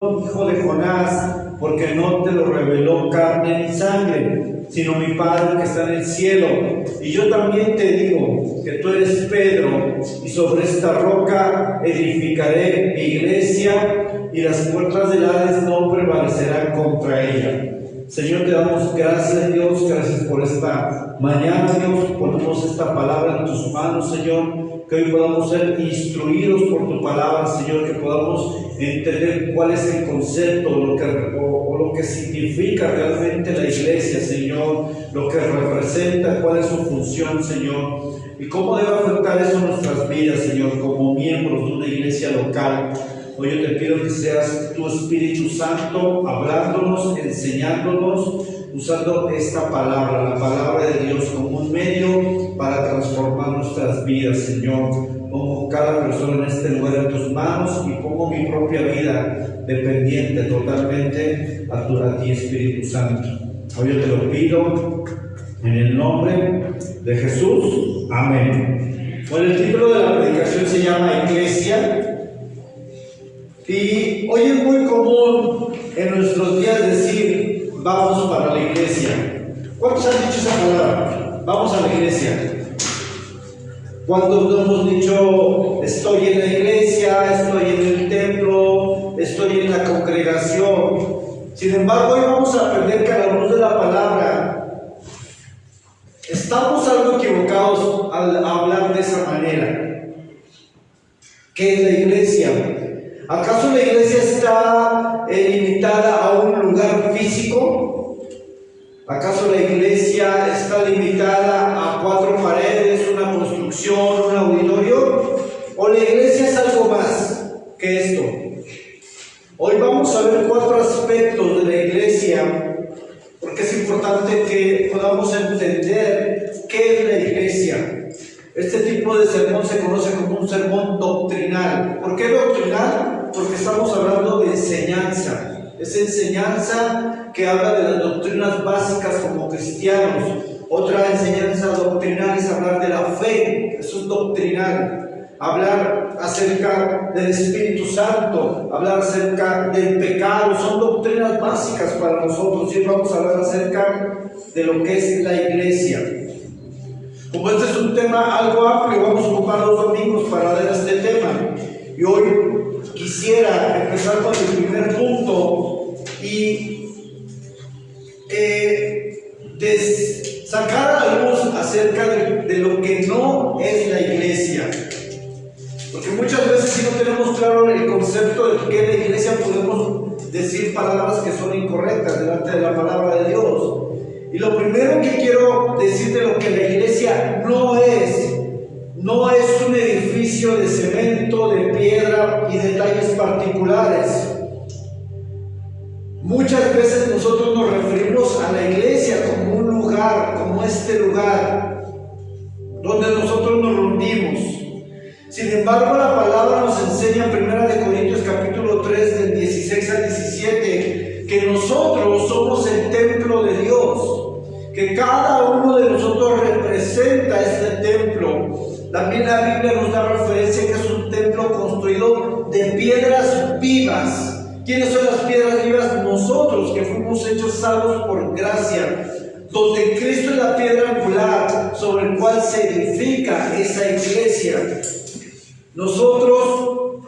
hijo de Jonás, porque no te lo reveló carne ni sangre, sino mi Padre que está en el cielo. Y yo también te digo que tú eres Pedro, y sobre esta roca edificaré mi iglesia, y las puertas del Hades no prevalecerán contra ella. Señor, te damos gracias, Dios, gracias por esta mañana, Dios. Ponemos esta palabra en tus manos, Señor. Que hoy podamos ser instruidos por tu palabra, Señor, que podamos entender cuál es el concepto, lo que significa realmente la iglesia, Señor, lo que representa, cuál es su función, Señor, y cómo debe afectar eso en nuestras vidas, Señor, como miembros de una iglesia local. Hoy yo te pido que seas tu Espíritu Santo hablándonos, enseñándonos, usando esta palabra, la palabra de Dios, como un medio para transformar nuestras vidas, Señor. Pongo cada persona en este lugar en tus manos y pongo mi propia vida dependiente totalmente a ti, Espíritu Santo. Hoy yo te lo pido en el nombre de Jesús. Amén. Bueno, el título de la predicación se llama Iglesia. Y hoy es muy común en nuestros días decir, vamos para la iglesia. ¿Cuántos han dicho esa palabra? Vamos a la iglesia. ¿Cuántos no hemos dicho, estoy en la iglesia, estoy en el templo, estoy en la congregación? Sin embargo, hoy vamos a aprender que a la luz de la palabra estamos algo equivocados al hablar de esa manera. ¿Qué es la iglesia? ¿Acaso la iglesia está limitada a un lugar físico? ¿Acaso la iglesia está limitada a 4 paredes, una construcción, un auditorio? ¿O la iglesia es algo más que esto? Hoy vamos a ver 4 aspectos de la iglesia, porque es importante que podamos entender qué es la iglesia. Este tipo de sermón se conoce como un sermón doctrinal. ¿Por qué doctrinal? Porque estamos hablando de enseñanza. Es enseñanza que habla de las doctrinas básicas como cristianos. Otra enseñanza doctrinal es hablar de la fe. Eso es doctrinal. Hablar acerca del Espíritu Santo, hablar acerca del pecado, son doctrinas básicas para nosotros. Y vamos a hablar acerca de lo que es la iglesia. Como este es un tema algo amplio, vamos a ocupar los domingos para ver este tema. Y hoy quisiera empezar con el primer punto y sacar a la luz acerca de lo que no es la iglesia. Porque muchas veces, si no tenemos claro el concepto de qué es la iglesia, podemos decir palabras que son incorrectas delante de la palabra de Dios. Y lo primero que quiero decir de lo que la iglesia no es un edificio de cemento, de piedra y detalles particulares. Muchas veces nosotros nos referimos a la iglesia como un lugar, como este lugar, donde nosotros nos reunimos. Sin embargo, la palabra nos enseña en 1 Corintios capítulo 3, del 16 al 17, que nosotros somos el templo de Dios, que cada uno de nosotros representa este templo. También la Biblia nos da referencia que es un templo construido de piedras vivas. ¿Quiénes son las piedras vivas? Nosotros, que fuimos hechos salvos por gracia, donde Cristo es la piedra angular sobre el cual se edifica esa iglesia. Nosotros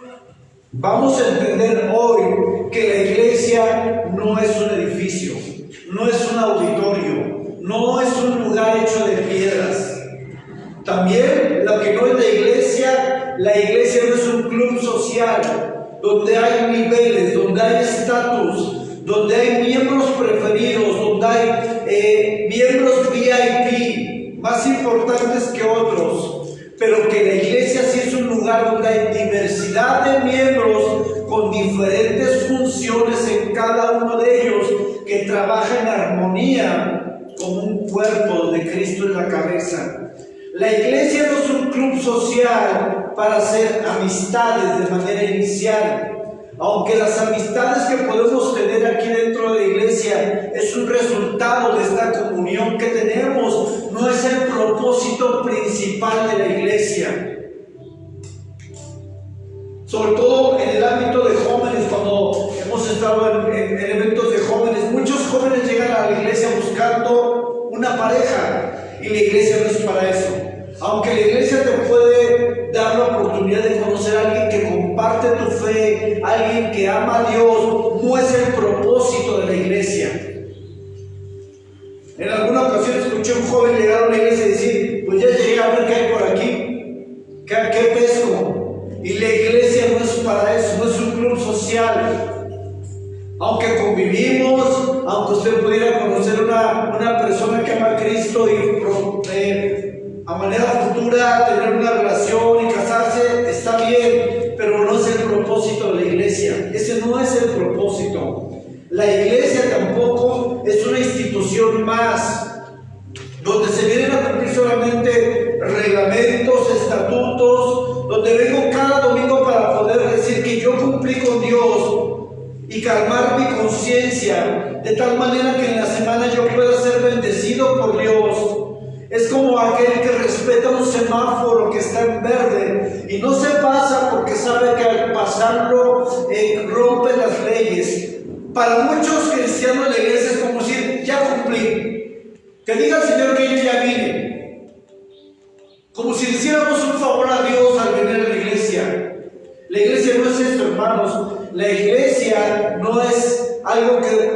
vamos a entender hoy que la iglesia no es un edificio, no es un auditorio, no es un lugar hecho de piedras. También lo que no es la iglesia no es un club social donde hay niveles, donde hay estatus, donde hay miembros preferidos, donde hay miembros VIP más importantes que otros, pero que la iglesia sí es un lugar donde hay diversidad de miembros con diferentes funciones en cada uno de ellos, que trabaja en armonía como un cuerpo donde Cristo es la cabeza. La iglesia no es un club social para hacer amistades de manera inicial, aunque las amistades que podemos tener aquí dentro de la iglesia es un resultado de esta comunión que tenemos, no es el propósito principal de la iglesia. Sobre todo en el ámbito de jóvenes, cuando hemos pasado en eventos de jóvenes. Muchos jóvenes llegan a la iglesia buscando una pareja y la iglesia no es para eso. Aunque la iglesia te puede dar la oportunidad de conocer a alguien que comparte tu fe, alguien que ama a Dios, no es el propósito de la iglesia. En alguna ocasión escuché a un joven llegar a una iglesia y decir: pues ya llegué, a ver qué hay por aquí, qué pesco. Y la iglesia no es para eso, no es un club social. Aunque convivimos, aunque usted pudiera conocer una persona que ama a Cristo y a manera futura tener una relación y casarse, está bien, pero no es el propósito de la iglesia. Ese no es el propósito. La iglesia tampoco es una institución más donde se vienen a cumplir solamente reglamentos, estatutos, donde vengo cada domingo para poder decir que yo cumplí con Dios y calmar mi conciencia de tal manera que en la semana yo pueda ser bendecido por Dios. Es como aquel que respeta un semáforo que está en verde y no se pasa porque sabe que al pasarlo rompe las leyes. Para muchos cristianos la iglesia es como decir: ya cumplí, que diga el Señor que yo ya vine, como si le hiciéramos un favor a Dios al venir a la iglesia. La iglesia no es esto, hermanos. La iglesia no es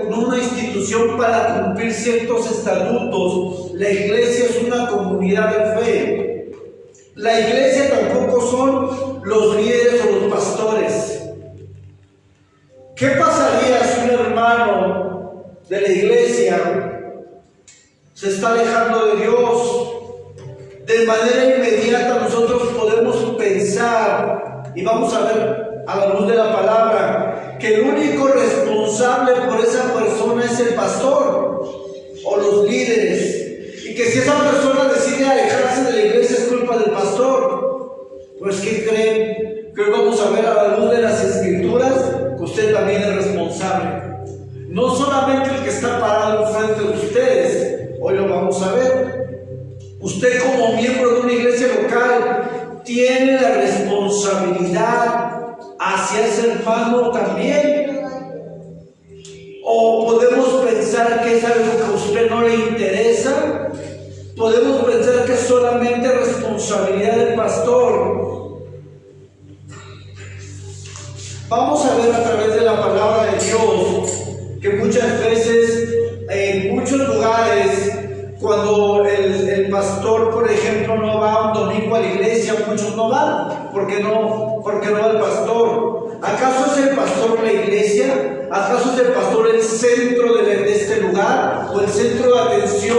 no una institución para cumplir ciertos estatutos. La iglesia es una comunidad de fe. La iglesia tampoco son los líderes o los pastores. ¿Qué pasaría si un hermano de la iglesia se está alejando de Dios? De manera inmediata nosotros podemos pensar, y vamos a ver a la luz de la palabra, que el único responsable por esa persona es el pastor o los líderes, y que si esa persona decide alejarse de la iglesia es culpa del pastor. Pues ¿qué creen? Que hoy vamos a ver a la luz de las Escrituras que usted también es responsable. No solamente el que está parado enfrente de ustedes, hoy lo vamos a ver. Usted como miembro de una iglesia local tiene la responsabilidad hacia ese hermano también. O podemos pensar que es algo que a usted no le interesa. Podemos pensar que es solamente responsabilidad del pastor. Vamos a ver a través de la palabra de Dios que muchas veces, en muchos lugares, cuando el pastor, por ejemplo, no va un domingo a la iglesia, muchos no van. ¿Por qué no va el pastor? ¿Acaso es el pastor la iglesia? ¿Acaso es el pastor el centro de este lugar? ¿O el centro de atención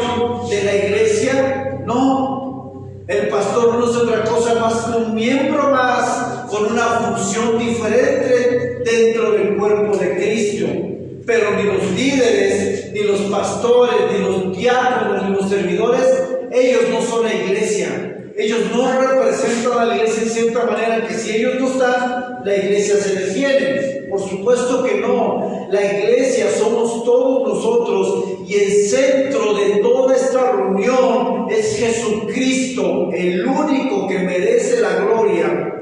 de la iglesia? No. El pastor no es otra cosa más que un miembro más con una función diferente dentro del cuerpo de Cristo. Pero ni los líderes, ni los pastores, ni los diáconos, ni los servidores, ellos no son la iglesia. Ellos no representan a la iglesia en cierta manera, que si ellos no están, la iglesia se detiene. Por supuesto que no. La iglesia somos todos nosotros, y el centro de toda esta reunión es Jesucristo, el único que merece la gloria.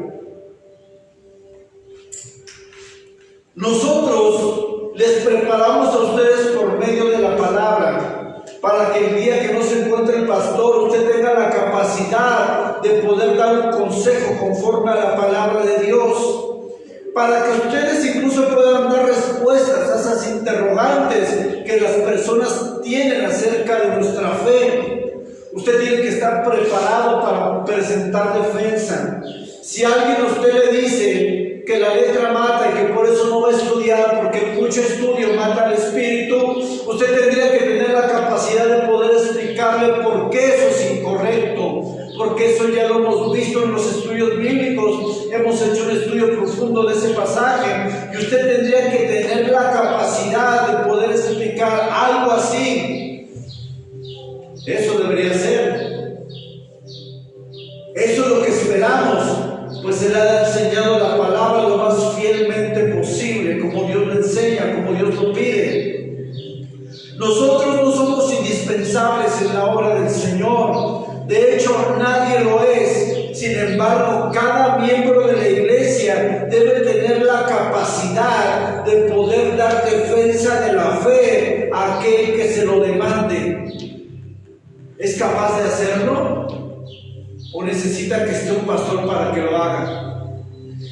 Nosotros les preparamos a ustedes por medio de la palabra, para que el día que no se encuentre el pastor, usted tenga la capacidad de poder dar un consejo conforme a la palabra de Dios, para que ustedes incluso puedan dar respuestas a esas interrogantes que las personas tienen acerca de nuestra fe. Usted tiene que estar preparado para presentar defensa. Si alguien a usted le dice que la letra mata y que por eso no va a estudiar, porque mucho estudio mata al espíritu, usted tendría que tener la capacidad de poder explicarle por qué eso es incorrecto, porque eso ya lo hemos visto en los estudios bíblicos, hemos hecho un estudio profundo de ese pasaje, y usted tendría que tener la capacidad de poder explicar algo así. Eso debería ser. Eso es lo que esperamos, pues se le ha enseñado la palabra lo más fielmente posible, como Dios lo enseña, como Dios lo pide. Nosotros no somos indispensables en la obra del Señor. De hecho, nadie lo es. Sin embargo, cada miembro de la iglesia debe tener la capacidad de poder dar fuerza de la fe a aquel que se lo demande. ¿Es capaz de hacerlo? ¿O necesita que esté un pastor para que lo haga?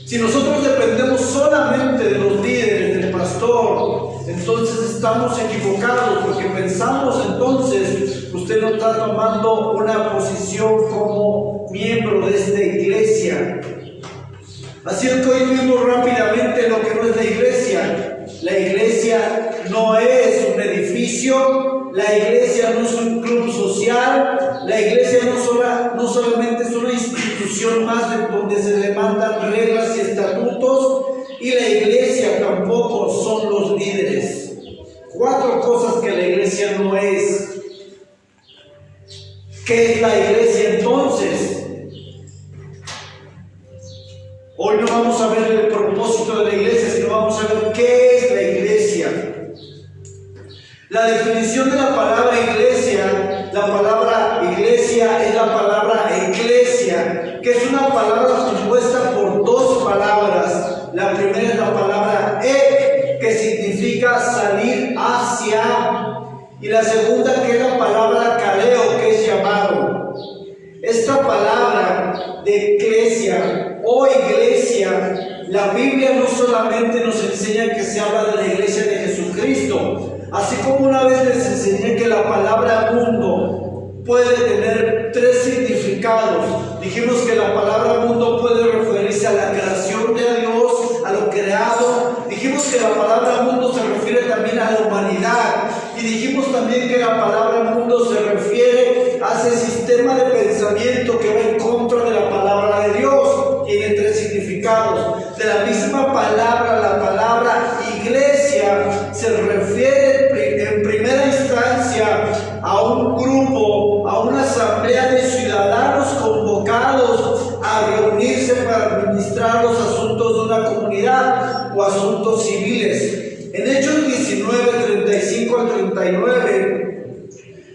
Si nosotros dependemos solamente de los líderes, del pastor, entonces estamos equivocados, porque pensamos entonces usted no está tomando una posición como miembro de esta iglesia. Así es que hoy vimos rápidamente lo que no es la iglesia. La iglesia no es un edificio, la iglesia no es un club social, la iglesia no solamente es una institución más de donde se le mandan reglas y estatutos, y la iglesia tampoco son los líderes. 4 cosas que la iglesia no es. ¿Qué es la iglesia entonces? Hoy no vamos a ver el propósito de la iglesia, sino vamos a ver qué es la iglesia. La definición de la palabra iglesia es la palabra eclesia, que es una palabra compuesta por 2 palabras. La primera es la palabra que significa salir hacia, y la segunda que es la palabra kaleo, que es llamado. Esta palabra de eclesia o iglesia, la Biblia no solamente nos enseña que se habla de la iglesia de Jesucristo, así como una vez les enseñé que la palabra mundo puede tener 3 significados. Dijimos que la palabra mundo puede referirse a la creación de Dios, a lo creado. Dijimos que la palabra mundo se refiere también a la humanidad. Y dijimos también que la palabra mundo se refiere a ese sistema de pensamiento que va en contra de la palabra de Dios. Tiene 3 significados. De la misma palabra, la palabra iglesia se refiere en primera instancia a un grupo, a una asamblea de ciudadanos convocados a reunirse para administrar los asuntos de una comunidad o asuntos civiles. En Hechos 19, 35 al 39,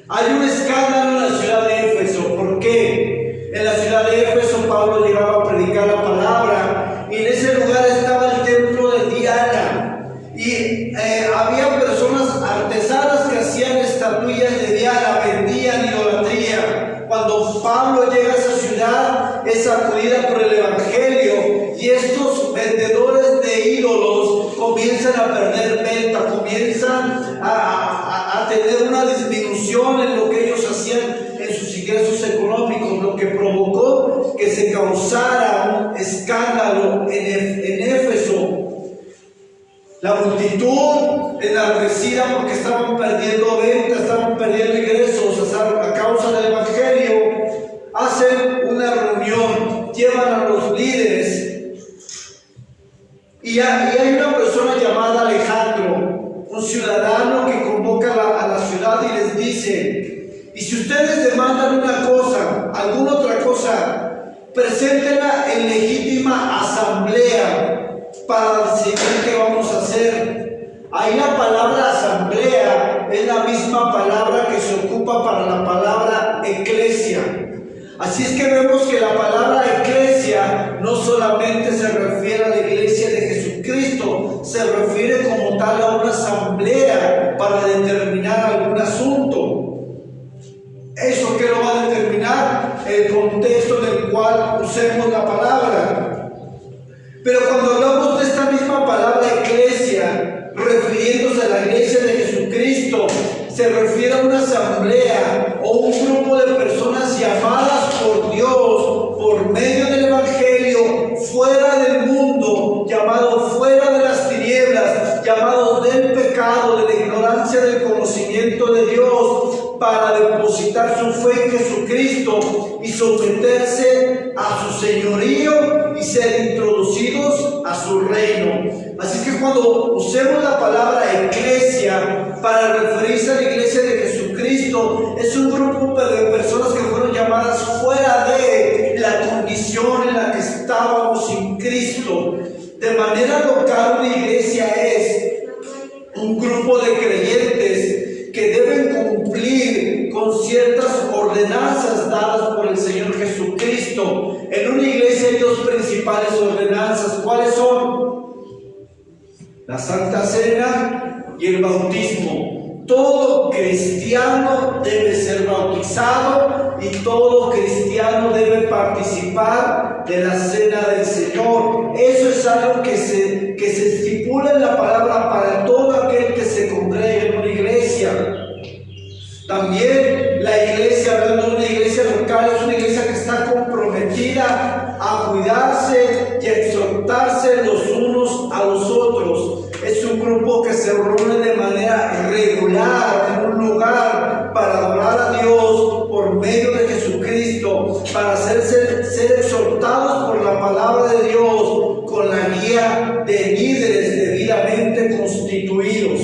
hay un escándalo en la ciudad de Éfeso. ¿Por qué? En la ciudad de Éfeso Pablo llegaba a predicar la palabra, y en ese lugar estaba el templo de Diana, y había personas artesanas que hacían estatuillas de Diana, vendían idolatría. Cuando Pablo llega a esa ciudad, es sacudida por el evangelio, y estos vendedores de ídolos comienzan a perder venta, comienzan a tener una disminución en lo que ellos hacían en sus ingresos económicos, lo que provocó que se causara un escándalo en Éfeso. La multitud enardecida porque estaban perdiendo ventas, estaban perdiendo ingresos a causa del evangelio, hacen una reunión, llevan a los líderes, y hay una persona llamada Alejandro, un ciudadano que convoca a la ciudad y les dice: y si ustedes demandan una cosa, alguna otra cosa, preséntenla en legítima asamblea para decidir qué vamos a hacer. Ahí la palabra asamblea es la misma palabra que se ocupa para la palabra eclesia. Así es que vemos que la palabra eclesia no solamente se refiere a la iglesia de Jesucristo, se refiere como tal a una asamblea para determinar algún asunto. ¿Eso qué lo va a determinar? El contexto en el cual usemos la palabra. Pero cuando hablamos de esta misma palabra eclesia, refiriéndose a la iglesia de Jesucristo, se refiere a una asamblea o un grupo de personas llamadas por Dios por medio del evangelio fuera del mundo, llamados fuera de las tinieblas, llamados del pecado, de la ignorancia, del conocimiento de Dios, para depositar su fe en Jesucristo y someterse a su señorío y ser introducidos a su reino. Así que cuando usemos la palabra eclesia para referirse a la iglesia de Jesucristo, es un grupo de personas que fueron llamadas fuera de la condición en la que estábamos sin Cristo. De manera local, una iglesia es un grupo de creyentes que deben cumplir con ciertas ordenanzas dadas por el Señor Jesucristo. En una iglesia hay 2 principales ordenanzas. ¿Cuáles son? la Santa Cena y el bautismo. Todo cristiano debe ser bautizado y todo cristiano debe participar de la Cena del Señor. Eso es algo que se estipula en la palabra para todo aquel que se congrega en una iglesia. También la iglesia, hablando de una iglesia local, es una iglesia que está comprometida a cuidarse y a exhortarse los unos a los otros. Es un grupo que se reúne de manera regular en un lugar para adorar a Dios por medio de Jesucristo, para ser exhortados por la palabra de Dios con la guía de líderes debidamente constituidos.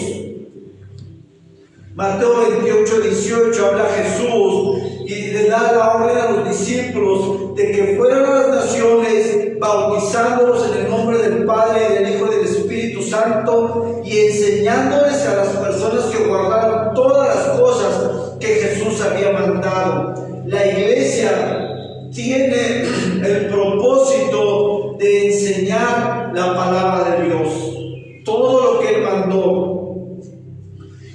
Mateo 28:18 habla Jesús y le da la orden a los discípulos de que fueran a las naciones bautizándolos en el nombre del Padre y del Hijo y del Espíritu Santo y enseñándoles a las personas que guardaran todas las cosas que Jesús había mandado. La iglesia tiene el propósito de enseñar la palabra de Dios, todo lo que Él mandó.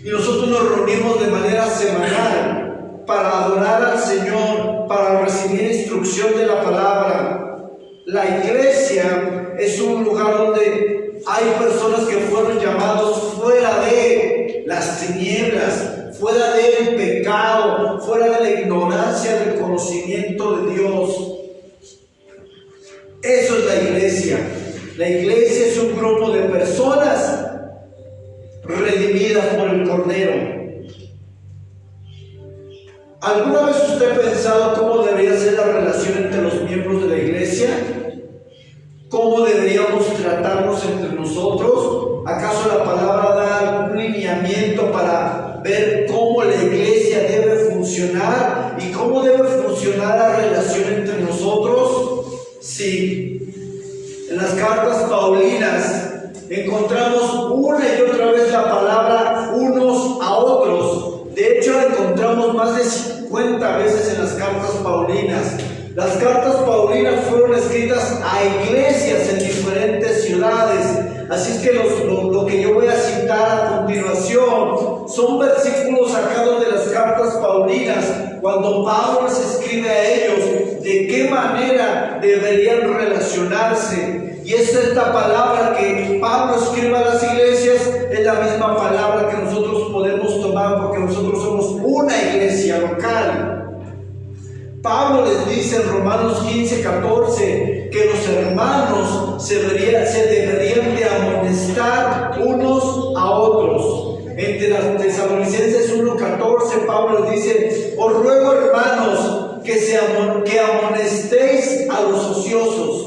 Y nosotros nos reunimos de manera semanal para adorar al Señor, para recibir instrucción de la palabra. La iglesia es un lugar donde hay personas que fueron llamados fuera de las tinieblas, fuera del pecado, fuera de la ignorancia del conocimiento de Dios. Eso es la iglesia. La iglesia es un grupo de personas redimidas por el Cordero. ¿Alguna vez usted ha pensado cómo debería ser la relación entre los miembros de la iglesia? ¿Cómo deberíamos tratarnos entre nosotros? ¿Acaso la palabra da un lineamiento para ver cómo la iglesia debe funcionar y cómo debe funcionar la relación entre nosotros? Sí. En las cartas paulinas encontramos una y otra vez la palabra unos a otros. De hecho, la encontramos más de 50 veces en las cartas paulinas. Las cartas paulinas fueron escritas a iglesias en diferentes ciudades. Así es que lo que yo voy a citar a continuación son versículos sacados de las cartas paulinas, cuando Pablo les escribe a ellos de qué manera deberían relacionarse. Y esta palabra que Pablo escribe a las iglesias es la misma palabra que nosotros podemos tomar, porque nosotros somos una iglesia local. Pablo les dice en Romanos 15:14 que los hermanos se deberían de amonestar unos a otros. Entre las Tesalonicenses 1:14 Pablo les dice: os ruego, hermanos, que amonestéis a los ociosos.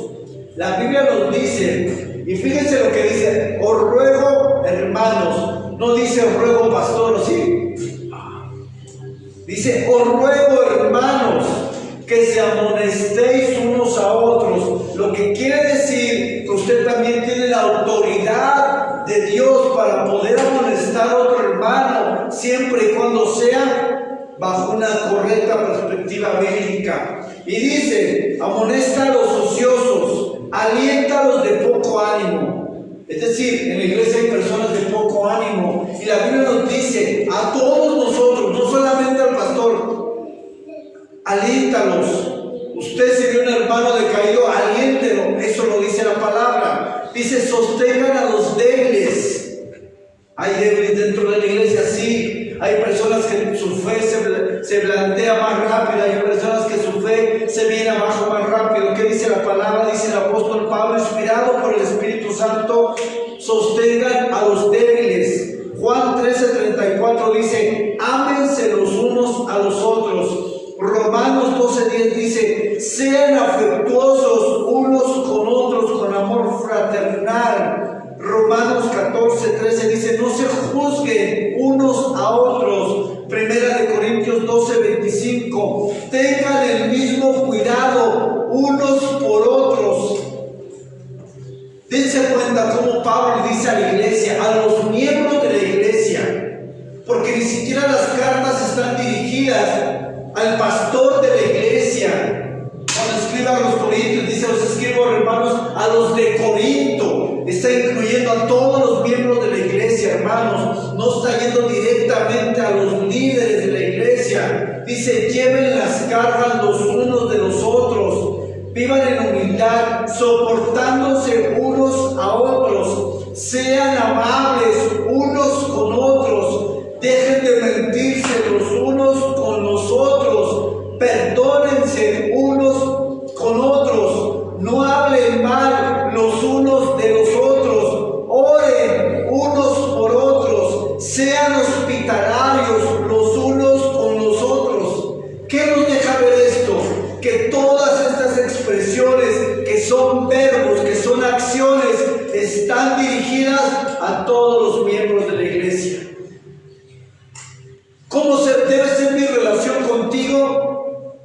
La Biblia nos dice, y fíjense lo que dice: os ruego, hermanos. No dice os ruego, pastor, ¿o sí? Dice: os ruego, hermanos, que se amonestéis unos a otros. Lo que quiere decir que usted también tiene la autoridad de Dios para poder amonestar a otro hermano, siempre y cuando sea bajo una correcta perspectiva bíblica. Y dice: amonesta a los ociosos, alienta a los de poco ánimo. Es decir, en la iglesia hay personas de poco ánimo, y la Biblia nos dice a todos nosotros, no solamente al pastor: aliéntalos. Usted, si ve un hermano decaído, aliéntelo. Eso lo dice la palabra. Dice: sostengan a los débiles. Hay débiles dentro de la iglesia, sí. Hay personas que su fe se blandea más rápido. Hay personas que su fe se viene abajo más rápido. ¿Qué dice la palabra? Dice el apóstol Pablo, inspirado por el Espíritu Santo: sostengan a los débiles. Juan 13:34 dice: ámense los unos a los otros. Romanos 12:10 dice: sean afectuosos unos con otros con amor fraternal. Romanos 14:13 dice: no se juzguen unos a otros. Primera de Corintios 12:25: tengan el mismo cuidado unos por otros. Dense cuenta cómo Pablo dice a la iglesia, a los miembros de la iglesia, porque ni siquiera las cartas están dirigidas al pastor de la iglesia. Cuando escribe a los corintios, dice: os escribo, hermanos, a los de Corinto. está incluyendo a todos los miembros de la iglesia, hermanos. No está yendo directamente a los líderes de la iglesia. Dice, lleven las cargas los unos de los otros. Vivan en humildad, soportándose unos a otros. Sean amables unos con otros. Dejen de mentirse los unos con los otros. Perdónense unos con otros. No hablen mal los unos de los otros. Oren unos por otros. Sean hospitalarios los unos con los otros. ¿Qué nos deja ver esto? Que todas estas expresiones, que son verbos, que son acciones, están dirigidas a todos los miembros de la iglesia. ¿Cómo debe ser mi relación contigo?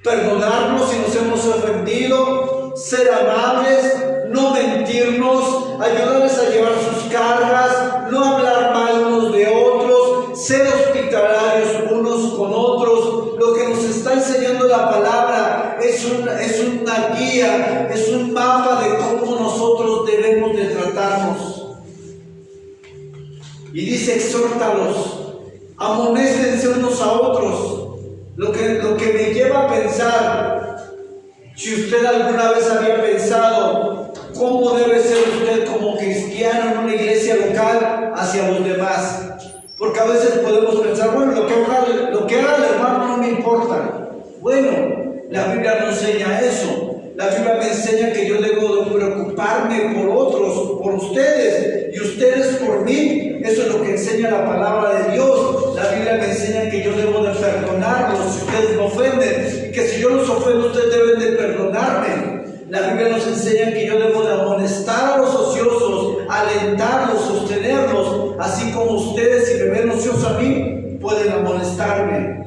Perdonarnos si nos hemos ofendido, ser amables, no mentirnos, ayudarles a llevar sus cargas, no hablar mal unos de otros, ser hospitalarios unos con otros. Lo que nos está enseñando la palabra es una guía, es un mapa de cómo nosotros debemos de tratarnos. Y dice, exhórtalos, amonéstense unos a otros. Lo que me lleva a pensar, si usted alguna vez había pensado cómo debe ser usted como cristiano en una iglesia local hacia los demás. Porque a veces podemos pensar, bueno, lo que haga el hermano no me importa. Bueno, la Biblia no enseña eso. La Biblia me enseña que yo debo de preocuparme por otros, por ustedes, y ustedes por mí. Eso es lo que enseña la palabra de Dios. La Biblia me enseña que yo debo de perdonarlos si ustedes me ofenden, y que si yo los ofendo, ustedes deben de perdonarme. La Biblia nos enseña que yo debo de amonestar a los ociosos, alentarlos, sostenerlos, así como ustedes, si me ven ociosos a mí, pueden amonestarme.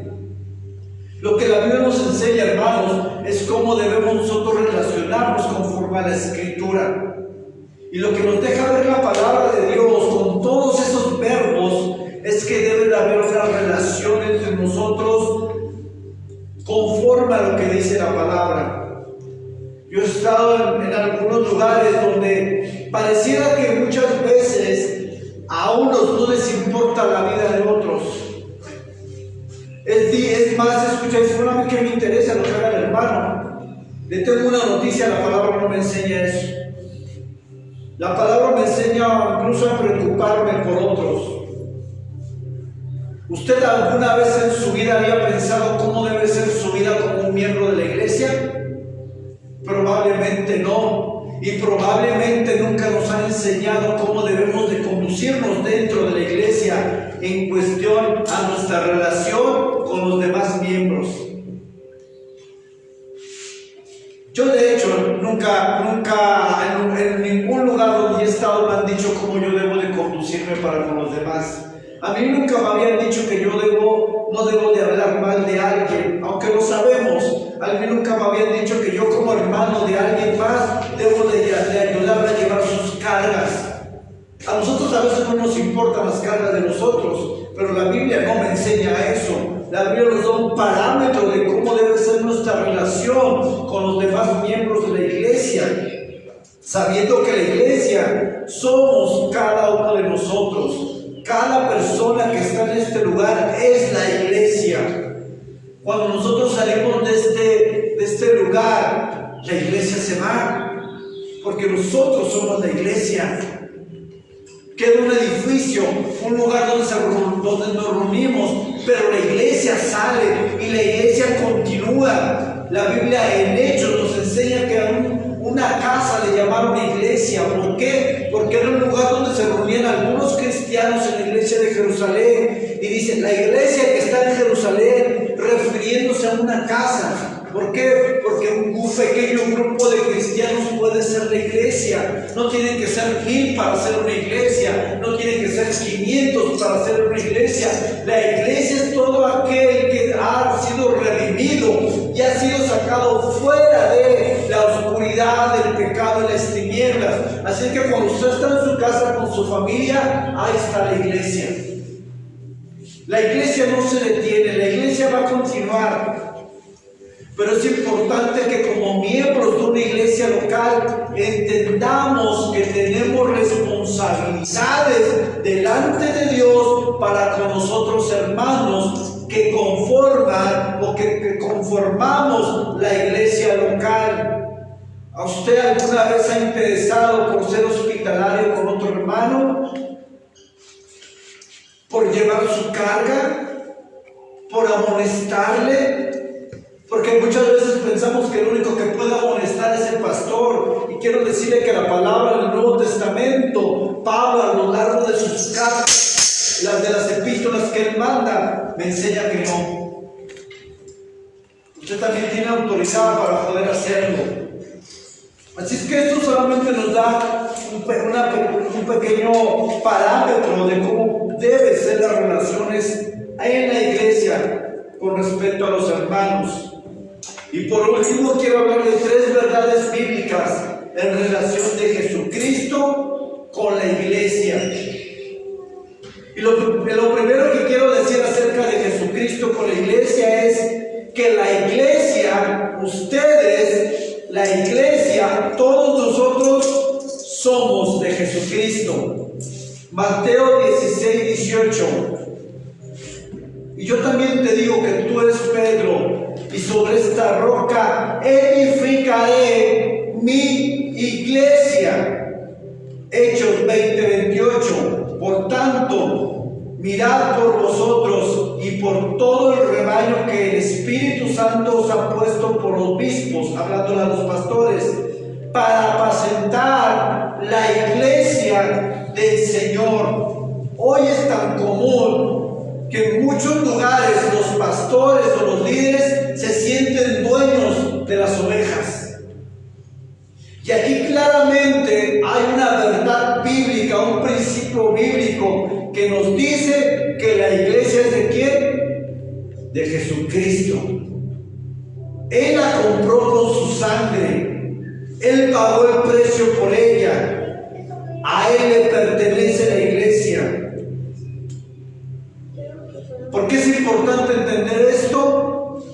Lo que la Biblia nos enseña, hermanos, es cómo debemos nosotros relacionarnos conforme a la Escritura. Y lo que nos deja ver la palabra de Dios con todos esos verbos es que debe de haber una relación entre nosotros conforme a lo que dice la palabra. Yo he estado en algunos lugares donde pareciera que muchas veces a unos no les importa la vida de otros. Es más, escucháis, bueno, a mí que me interesa lo que haga el hermano. Le tengo una noticia, la palabra no me enseña eso. La palabra me enseña incluso a preocuparme por otros. ¿Usted alguna vez en su vida había pensado cómo debe ser su vida como un miembro de la iglesia? Probablemente no. Y probablemente nunca nos han enseñado cómo debemos de conducirnos dentro de la iglesia en cuestión a nuestra relación con los demás miembros. Yo de hecho nunca en ningún lugar donde he estado me han dicho cómo yo debo de conducirme para con los demás. A mí nunca me habían dicho que yo no debo de hablar mal de alguien, aunque lo sabemos. A mí nunca me habían dicho que yo como hermano de alguien más debo de ayudarle a llevar sus cargas. A nosotros a veces no nos importan las cargas de nosotros, pero la Biblia no me enseña eso. La Biblia nos da un parámetro de cómo debe ser nuestra relación con los demás miembros de la iglesia, sabiendo que la iglesia somos cada uno de nosotros. Cada persona que está en este lugar es la iglesia. Cuando nosotros salimos de este lugar, la iglesia se va, porque nosotros somos la iglesia. Queda un edificio, un lugar donde nos reunimos, pero la iglesia sale y la iglesia continúa. La Biblia en Hechos nos enseña que a una casa le llamaron iglesia. ¿Por qué? Porque era un lugar donde se reunían algunos cristianos en la iglesia de Jerusalén. Y dicen, la iglesia que está en Jerusalén, refiriéndose a una casa. ¿Por qué? Porque un pequeño grupo de cristianos puede ser la iglesia. No tienen que ser 1000 para ser una iglesia. No tienen que ser 500 para ser una iglesia. La iglesia es todo aquel que ha sido redimido y ha sido sacado fuera de la oscuridad, del pecado y las tinieblas. Así que cuando usted está en su casa con su familia, ahí está la iglesia. La iglesia no se detiene, la iglesia va a continuar. Pero es importante que como miembros de una iglesia local entendamos que tenemos responsabilidades delante de Dios para con nosotros hermanos que conforman o que conformamos la iglesia local. ¿A usted alguna vez ha interesado por ser hospitalario con otro hermano? ¿Por llevar su carga? ¿Por amonestarle? Porque muchas veces pensamos que el único que puede amonestar es el pastor. Y quiero decirle que la palabra del Nuevo Testamento, Pablo a lo largo de sus cartas, las de las epístolas que él manda, me enseña que no. Usted también tiene autoridad para poder hacerlo. Así es que esto solamente nos da un pequeño parámetro de cómo deben ser las relaciones en la iglesia con respecto a los hermanos. Y por último quiero hablar de 3 verdades bíblicas en relación de Jesucristo con la iglesia. Y lo primero que quiero decir acerca de Jesucristo con la iglesia es que la iglesia, ustedes, la iglesia, todos nosotros somos de Jesucristo. Mateo 16:18. Y yo también te digo que tú eres Pedro, y sobre esta roca edificaré mi iglesia. Hechos 20:28. Por tanto, mirad por vosotros y por todo el rebaño que el Espíritu Santo os ha puesto por obispos, hablándole a los pastores, para apacentar la iglesia del Señor. Hoy es tan común que en muchos lugares los pastores o los líderes se sienten dueños de las ovejas. Y aquí claramente hay una verdad bíblica, un principio bíblico que nos dice que la iglesia es ¿de quién? De Jesucristo. Él la compró con su sangre. Él pagó el precio por ella. A Él le pertenece la iglesia. ¿Por qué es importante entender esto?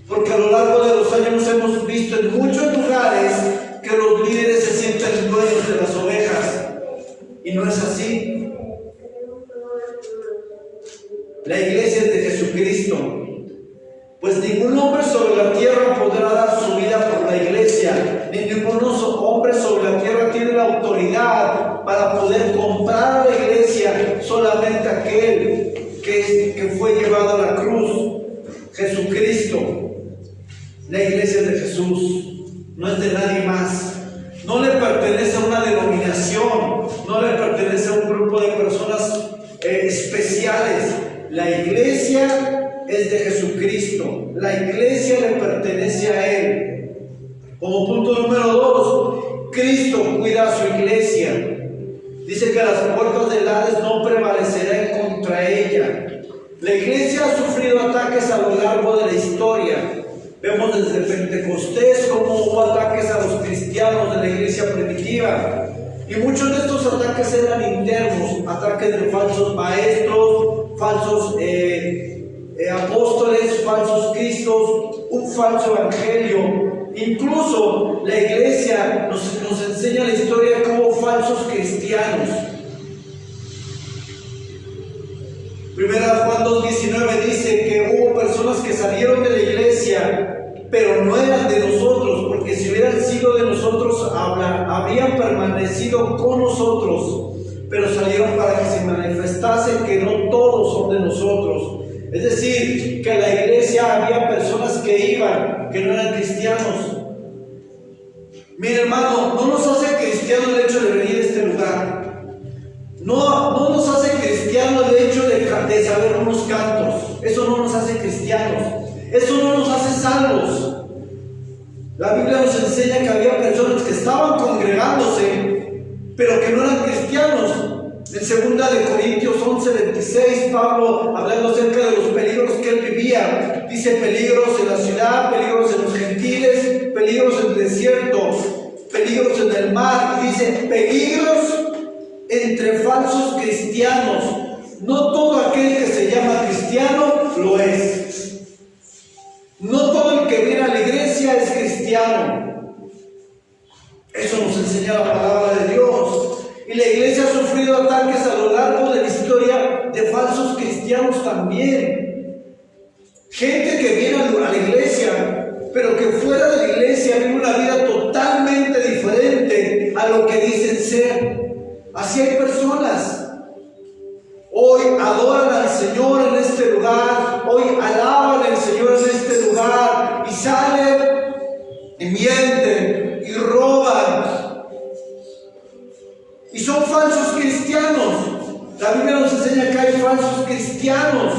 Porque a lo largo de los años hemos visto en muchos lugares que los líderes se sienten dueños de las ovejas. Y no es así. La iglesia es de Jesucristo. Pues ningún hombre sobre la tierra podrá dar su vida por la iglesia, ni ningún hombre sobre la tierra tiene la autoridad para poder comprar a la iglesia, solamente aquel que fue llevado a la cruz, Jesucristo. La iglesia es de Jesús, no es de nadie más. No le pertenece a una denominación, no le pertenece a un grupo de personas especiales. La iglesia es de Jesucristo. La iglesia le pertenece a Él. Como punto número 2, Cristo cuida a su iglesia. Dice que las puertas del Hades no prevalecerán contra ella. La iglesia ha sufrido ataques a lo largo de la historia. Vemos desde Pentecostés cómo hubo ataques a los cristianos de la iglesia primitiva. Y muchos de estos ataques eran internos, ataques de falsos maestros, falsos apóstoles, falsos cristos, un falso evangelio. Incluso la iglesia nos enseña la historia como falsos cristianos. Primera Juan 2:19 dice que hubo personas que salieron de la iglesia, pero no eran de nosotros, porque si hubieran sido de nosotros, habrían permanecido con nosotros, pero salieron para que se manifestase que no todos son de nosotros. Es decir, que en la iglesia había personas que iban, que no eran cristianos. Mire, hermano, no nos hace cristianos el hecho de venir a este lugar. No nos hace cristianos el hecho de saber unos cantos. Eso no nos hace cristianos. Eso no nos hace salvos. La Biblia nos enseña que había personas que estaban congregándose, pero que no eran cristianos. En 2 Corintios 11:26, Pablo, hablando acerca de los peligros que él vivía, dice: peligros en la ciudad, peligros en los gentiles, peligros en el desierto, peligros en el mar. Y dice: peligros entre falsos cristianos. No todo aquel que se llama cristiano lo es. No todo el que viene a la iglesia enseña la palabra de Dios. Y la iglesia ha sufrido ataques a lo largo de la historia de falsos cristianos también. Gente que viene a la iglesia, pero que fuera de la iglesia vive una vida totalmente diferente a lo que dicen ser. Así hay personas. Hoy adoran al Señor en este lugar, hoy alaban al Señor en este lugar, y salen y mienten y roban. Y son falsos cristianos. La Biblia nos enseña que hay falsos cristianos.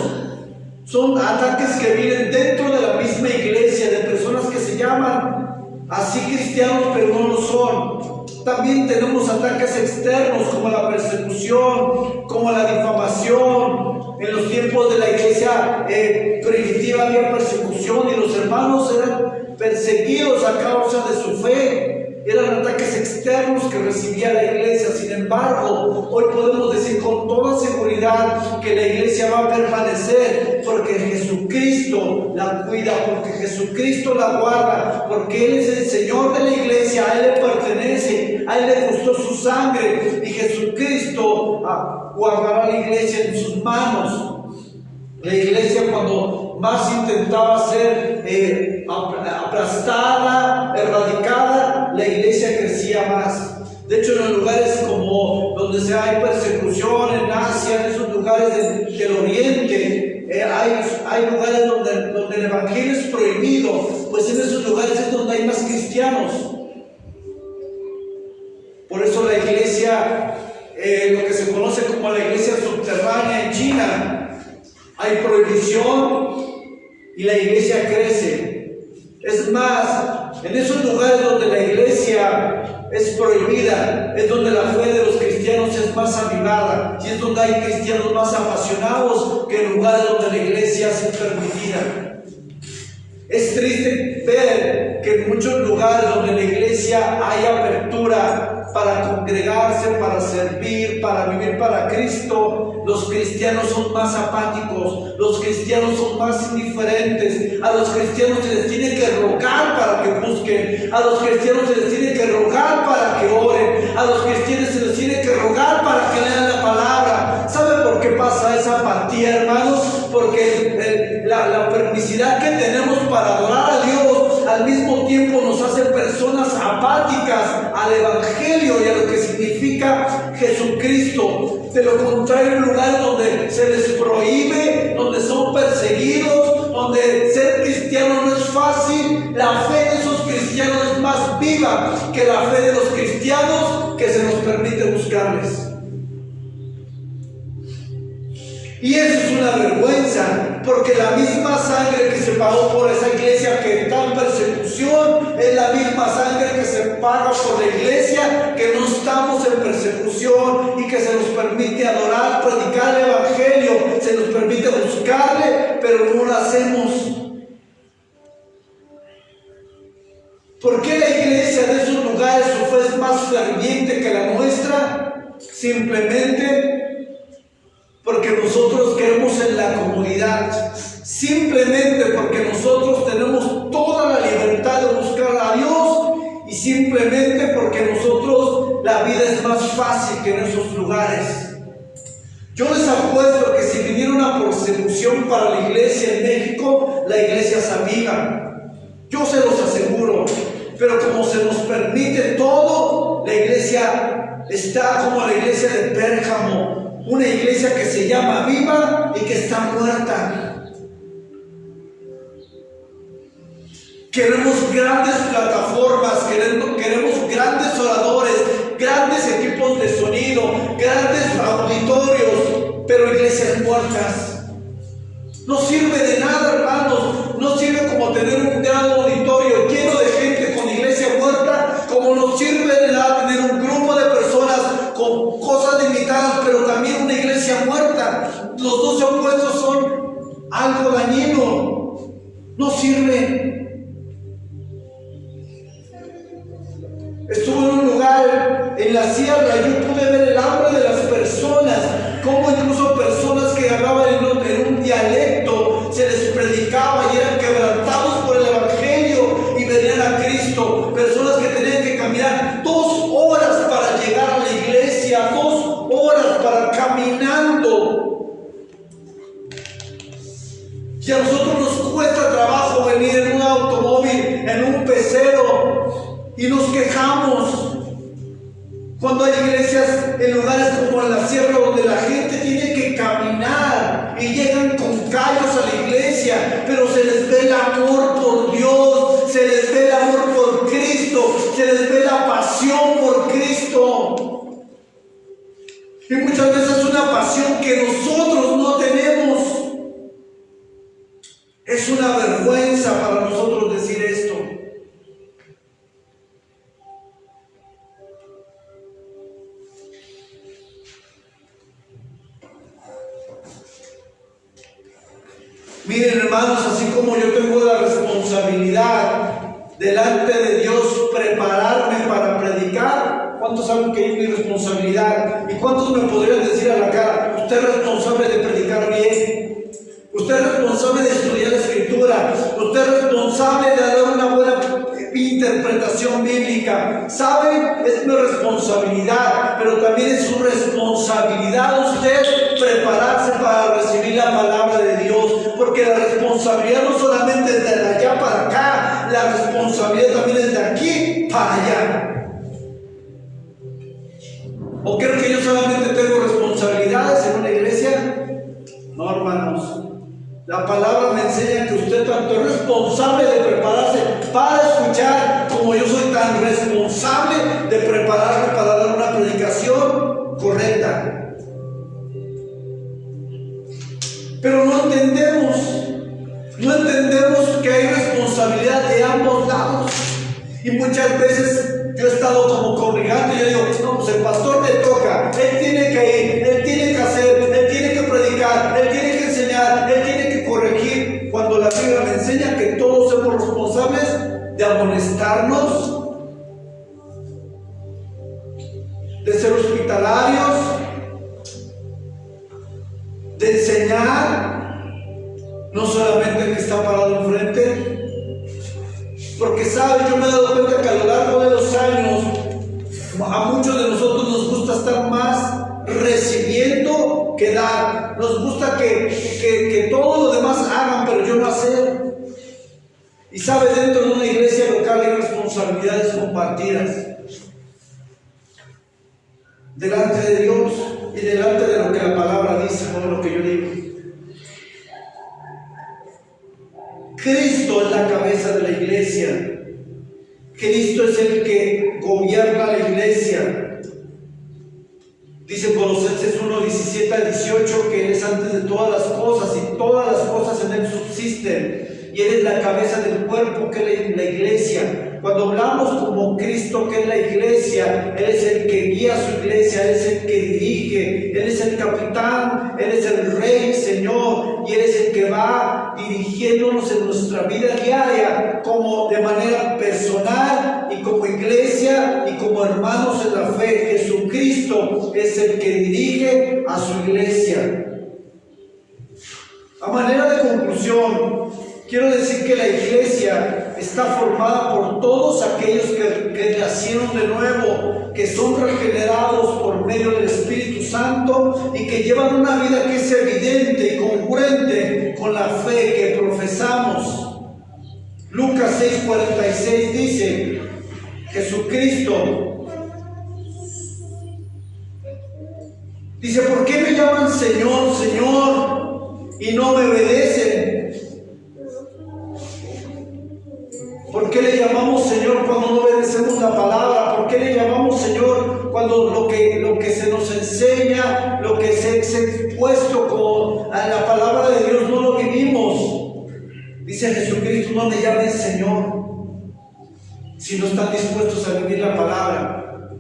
Son ataques que vienen dentro de la misma iglesia, de personas que se llaman así cristianos, pero no lo son. También tenemos ataques externos como la persecución, como la difamación. En los tiempos de la iglesia primitiva había persecución y los hermanos eran perseguidos a causa de su fe. Eran ataques externos que recibía la iglesia. Sin embargo, hoy podemos decir con toda seguridad que la iglesia va a permanecer porque Jesucristo la cuida, porque Jesucristo la guarda, porque Él es el Señor de la iglesia, a Él le pertenece, a Él le costó su sangre, y Jesucristo guardará la iglesia en sus manos. La iglesia, cuando más intentaba ser aplastada, erradicada, la iglesia crecía más. De hecho, en los lugares como donde hay persecución, en Asia, en esos lugares del Oriente, hay lugares donde el evangelio es prohibido, pues en esos lugares es donde hay más cristianos. Por eso la iglesia, lo que se conoce como la iglesia subterránea en China, hay prohibición y la iglesia crece. Es más, en esos lugares donde la iglesia es prohibida, es donde la fe de los cristianos es más avivada, y es donde hay cristianos más apasionados que en lugares donde la iglesia es permitida. Es triste ver que en muchos lugares donde la iglesia hay apertura para congregarse, para servir, para vivir para Cristo, los cristianos son más apáticos, los cristianos son más indiferentes. A los cristianos se les tiene que rogar para que busquen, a los cristianos se les tiene que rogar para que oren, a los cristianos se les tiene que rogar para que lean la palabra. ¿Sabe por qué pasa esa apatía, hermanos? Porque la permisidad que tenemos para adorar a Dios al mismo tiempo nos hace personas apáticas al evangelio y a lo que significa Jesucristo. De lo contrario, en lugares donde se les prohíbe, donde son perseguidos, donde ser cristiano no es fácil, la fe de esos cristianos es más viva que la fe de los cristianos que se nos permite buscarles. Y eso es una vergüenza, porque la misma sangre que se pagó por esa iglesia que está en persecución es la misma sangre que se paga por la iglesia que no estamos en persecución y que se nos permite adorar, predicar el evangelio, se nos permite buscarle, pero no lo hacemos. ¿Por qué la iglesia de esos lugares su fe es más ferviente que la nuestra? Simplemente porque nosotros creemos en la comunidad, simplemente porque nosotros tenemos toda la libertad de buscar a Dios, y simplemente porque nosotros la vida es más fácil que en esos lugares. Yo les apuesto que si viniera una persecución para la iglesia en México, la iglesia se aviva. Yo se los aseguro. Pero como se nos permite todo, la iglesia está como la iglesia de Pérgamo. Una iglesia que se llama viva y que está muerta. Queremos grandes plataformas, queremos grandes oradores, grandes equipos de sonido, grandes auditorios, pero iglesias muertas. No sirve de nada, hermanos. No sirve como tener un gran auditorio lleno de gente con iglesia muerta, como no sirve de nada tener un grupo de personas con cosas limitadas, pero también una iglesia muerta. Los dos opuestos son algo dañino. No sirve. Estuve en un lugar en la sierra y yo pude ver el hambre de las personas, como incluso personas que hablaban en un dialecto se les predicaba y eran quebrantados por el evangelio y venían a Cristo. Personas que tenían que caminar 2 horas caminando. Y a nosotros nos cuesta trabajo venir en un automóvil, en un pecero, y nos quejamos. Cuando hay iglesias en lugares como en la sierra donde la gente tiene que caminar y llegan con callos a la iglesia, pero se les ve el amor por Dios, se les ve el amor por Cristo, se les ve la pasión por Cristo. Y muchas veces es una pasión que nosotros no tenemos. Es una vergüenza para nosotros decir esto. Miren, hermanos, así como yo tengo la responsabilidad delante de Dios prepararme para predicar, ¿cuántos saben que es mi responsabilidad? ¿Y cuántos me podrían decir a la cara, usted es responsable de predicar bien? Usted es responsable de estudiar la Escritura. Usted es responsable de dar una buena interpretación bíblica. ¿Sabe? Es mi responsabilidad, pero también es su responsabilidad usted prepararse para recibir la palabra de Dios. Porque la responsabilidad no solamente es de allá para acá, la responsabilidad también es de aquí para allá. ¿O creo que yo solamente tengo responsabilidades en una iglesia? No, hermanos. La palabra me enseña que usted tanto es responsable de prepararse para escuchar, como yo soy tan responsable de prepararme para dar una predicación correcta. Pero no entendemos que hay responsabilidad de ambos lados. Y muchas veces yo he estado como congregante y yo digo, no, pues el pastor le toca, él tiene que ir, él tiene que hacer, él tiene que predicar, él tiene que enseñar, él tiene que corregir, cuando la Biblia me enseña que todos somos responsables de amonestarnos, de ser hospitalarios, de enseñar, no solamente el que está parado enfrente. Porque sabe, yo me he dado cuenta que a lo largo de los años a muchos de nosotros nos gusta estar más recibiendo que dar. Nos gusta que todos los demás hagan, pero yo no hacer. Y sabe, dentro de una iglesia local hay responsabilidades compartidas delante de Dios y delante de lo que la palabra dice, no de lo que yo digo. Cristo es la cabeza de la iglesia. Cristo es el que gobierna la iglesia. Dice Colosenses 1:17-18 que Él es antes de todas las cosas y todas las cosas en Él subsisten. Y Él es la cabeza del cuerpo que es la iglesia. Cuando hablamos como Cristo que es la iglesia, Él es el que guía a su iglesia, Él es el que dirige, Él es el capitán, Él es el rey, Señor, y Él es el que va dirigiéndonos en nuestra vida diaria, como de manera personal y como iglesia y como hermanos en la fe. Jesucristo es el que dirige a su iglesia. A manera de conclusión, quiero decir que la iglesia está formada por todos aquellos que nacieron de nuevo, que son regenerados por medio del Espíritu Santo y que llevan una vida que es evidente y congruente con la fe que profesamos. Lucas 6:46 dice, Jesucristo dice, ¿por qué me llaman Señor, Señor y no me obedecen? ¿Por qué le llamamos Señor cuando no obedecemos la palabra? ¿Por qué le llamamos Señor cuando lo que se nos enseña, lo que se ha expuesto como a la palabra de Dios no lo vivimos? Dice Jesucristo, no me llamen Señor si no están dispuestos a vivir la palabra.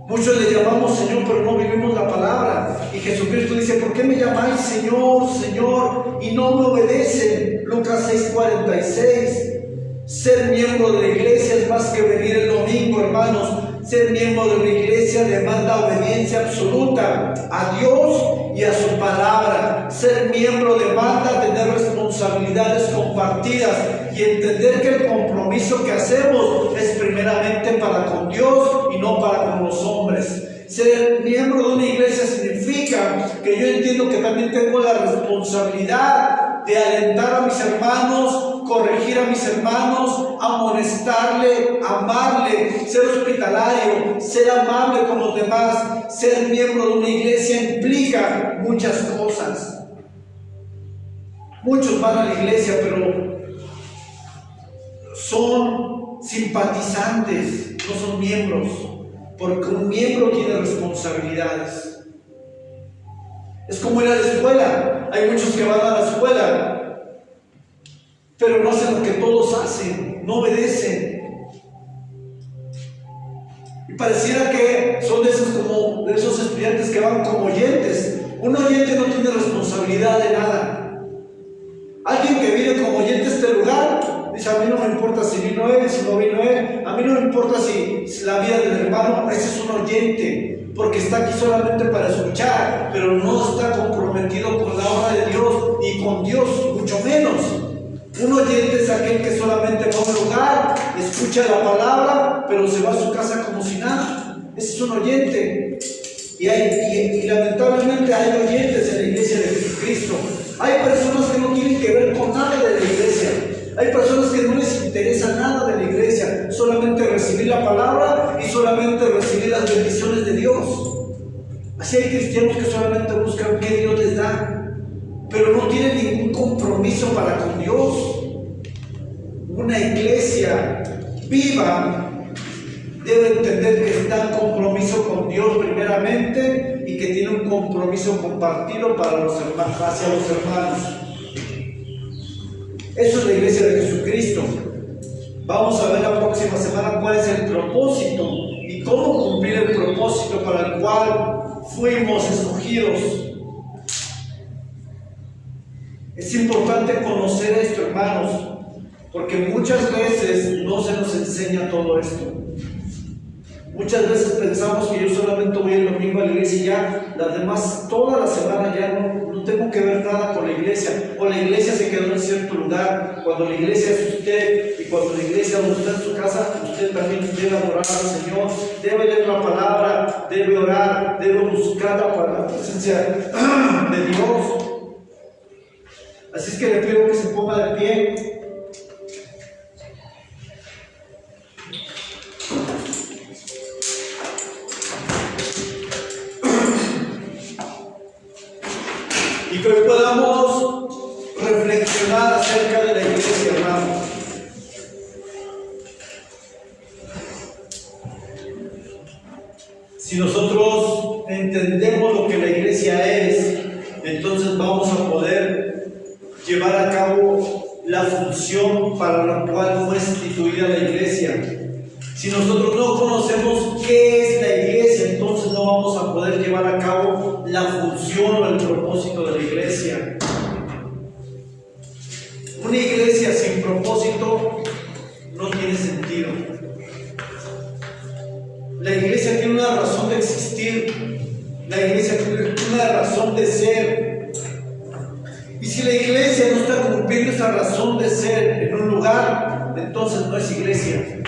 Muchos le llamamos Señor, pero no vivimos la palabra. Y Jesucristo dice, ¿por qué me llamáis Señor, Señor y no me obedecen? Lucas 6:46. Ser miembro de la iglesia es más que venir el domingo, hermanos. Ser miembro de una iglesia demanda obediencia absoluta a Dios y a su palabra. Ser miembro demanda tener responsabilidades compartidas y entender que el compromiso que hacemos es primeramente para con Dios y no para con los hombres. Ser miembro de una iglesia significa que yo entiendo que también tengo la responsabilidad de alentar a mis hermanos, corregir a mis hermanos, amonestarle, amarle, ser hospitalario, ser amable con los demás. Ser miembro de una iglesia implica muchas cosas. Muchos van a la iglesia, pero son simpatizantes, no son miembros, porque un miembro tiene responsabilidades. Es como ir a la escuela. Hay muchos que van a la escuela, pero no hacen lo que todos hacen, no obedecen. Y pareciera que son de esos estudiantes que van como oyentes. Un oyente no tiene responsabilidad de nada. Alguien que viene como oyente a este lugar dice: a mí no me importa si vino él, si no vino él, a mí no me importa si la vida del hermano. Ese es un oyente, porque está aquí solamente para escuchar, pero no está comprometido con la obra de Dios y con Dios, mucho menos. Un oyente es aquel que solamente va a un lugar, escucha la palabra, pero se va a su casa como si nada. Ese es un oyente. Y lamentablemente hay oyentes en la iglesia de Jesucristo. Hay personas que no tienen que ver con nada de la iglesia. Hay personas que no les interesa nada de la iglesia, solamente recibir la palabra y solamente recibir las bendiciones de Dios. Así hay cristianos que solamente buscan qué Dios les da, pero no tienen ningún compromiso para con Dios. Una iglesia viva debe entender que está en compromiso con Dios primeramente y que tiene un compromiso compartido para los hermanos, hacia los hermanos. Eso es la iglesia de Jesucristo. Vamos a ver la próxima semana cuál es el propósito y cómo cumplir el propósito para el cual fuimos escogidos. Es importante conocer esto, hermanos, porque muchas veces no se nos enseña todo esto. Muchas veces pensamos que yo solamente voy el domingo a la iglesia y ya, las demás, toda la semana ya no tengo que ver nada con la iglesia, o la iglesia se quedó en cierto lugar. Cuando la iglesia es usted, y cuando la iglesia no está en su casa, usted también debe adorar al Señor, debe leer la palabra, debe orar, debe buscarla para la presencia de Dios. Así es que le pido que se ponga de pie. Y que hoy podamos reflexionar acerca de la iglesia, hermanos. Si nosotros entendemos lo que la iglesia es, entonces vamos a poder llevar a cabo la función para la cual fue instituida la iglesia. Si nosotros no conocemos qué es la iglesia, entonces no vamos a poder llevar a cabo la función o el propósito de la iglesia. Una iglesia sin propósito no tiene sentido. La iglesia tiene una razón de existir. La iglesia tiene una razón de ser. Y si la iglesia no está cumpliendo esa razón de ser en un lugar, entonces no es iglesia.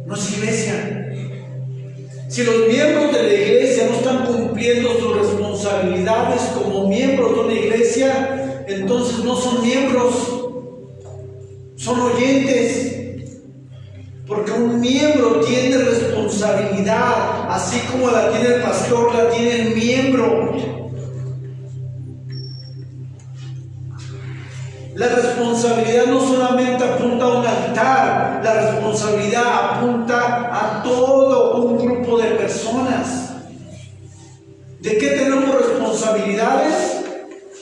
No es iglesia. Si los miembros de la iglesia no están cumpliendo sus responsabilidades como miembros de una iglesia, entonces no son miembros, son oyentes. Porque un miembro tiene responsabilidad, así como la tiene el pastor, la tiene el miembro. La responsabilidad no solamente apunta a un altar, la responsabilidad apunta a todo un grupo de personas. ¿De qué tenemos responsabilidades?